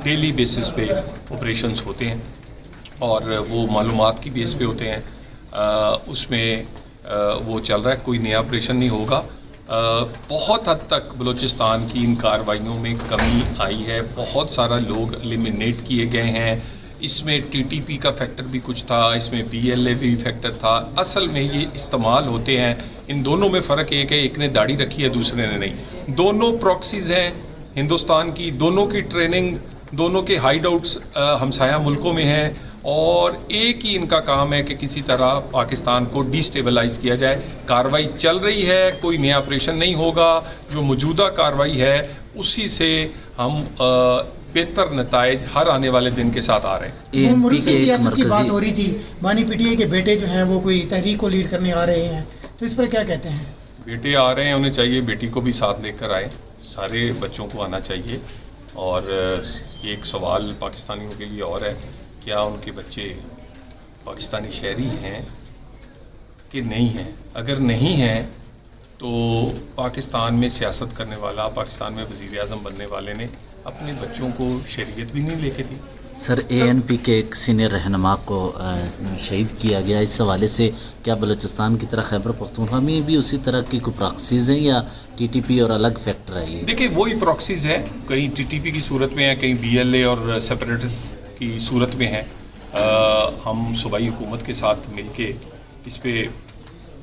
Daily basis पे operations होते हैं और वो मालूमात की बेस पे होते हैं। उसमें वो चल रहा है, कोई नया ऑपरेशन नहीं होगा। बहुत हद तक बलूचिस्तान की इन कार्रवाइयों में कमी आई है, बहुत सारा लोग एलिमिनेट किए गए हैं। इसमें टीटीपी का फैक्टर भी कुछ था, इसमें बीएलए भी फैक्टर था। असल में ये इस्तेमाल होते हैं, इन दोनों में फ़र्क एक है, एक ने दाढ़ी रखी है दूसरे ने नहीं। दोनों प्रॉक्सीज़ हैं हिंदुस्तान की, दोनों की ट्रेनिंग, दोनों के हाइड आउट्स हमसाया मुल्कों में हैं और एक ही इनका काम है कि किसी तरह पाकिस्तान को डिस्टेबलाइज किया जाए। कार्रवाई चल रही है, कोई नया ऑपरेशन नहीं होगा। जो मौजूदा कार्रवाई है उसी से हम बेहतर नताइज हर आने वाले दिन के साथ आ रहे हैं। मुल्क की सियासत की बात हो रही थी, बानी पीटीआई के बेटे जो हैं वो कोई तहरीक को लीड करने आ रहे हैं, तो इस पर क्या कहते हैं? बेटे आ रहे हैं, उन्हें चाहिए बेटी को भी साथ लेकर आए, सारे बच्चों को आना चाहिए। और एक सवाल पाकिस्तानियों के लिए और है, क्या उनके बच्चे पाकिस्तानी शहरी हैं कि नहीं हैं? अगर नहीं हैं तो पाकिस्तान में सियासत करने वाला, पाकिस्तान में वज़ीर आज़म बनने वाले ने अपने बच्चों को शरीयत भी नहीं लेके दी। सर, एएनपी के एक सीनियर रहनुमा को शहीद किया गया, इस हवाले से क्या बलूचिस्तान की तरह खैबर पख्तूनख्वा में भी उसी तरह की कोई प्रॉक्सीज़ हैं या टीटीपी और अलग फैक्टर है ये? देखिए, वही प्रॉक्सीज़ है, कहीं टीटीपी की सूरत में है, कहीं बीएलए और सेपरेटिस्ट की सूरत में है। हम सूबाई हुकूमत के साथ मिलके इस पे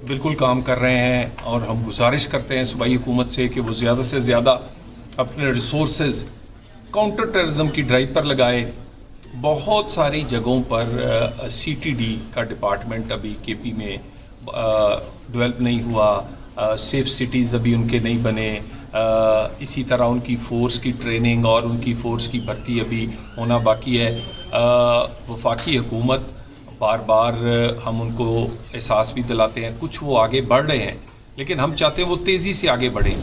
बिल्कुल काम कर रहे हैं और हम गुजारिश करते हैं सूबाई हुकूमत से कि वो ज़्यादा से ज़्यादा अपने रिसोर्सेज काउंटर टेररिज्म की ड्राइव पर लगाए। बहुत सारी जगहों पर सीटीडी का डिपार्टमेंट अभी केपी में डेवलप नहीं हुआ, सेफ सिटीज़ अभी उनके नहीं बने। इसी तरह उनकी फ़ोर्स की ट्रेनिंग और उनकी फ़ोर्स की भर्ती अभी होना बाकी है। वफाकी हुकूमत बार बार हम उनको एहसास भी दिलाते हैं, कुछ वो आगे बढ़ रहे हैं, लेकिन हम चाहते हैं वो तेज़ी से आगे बढ़ें।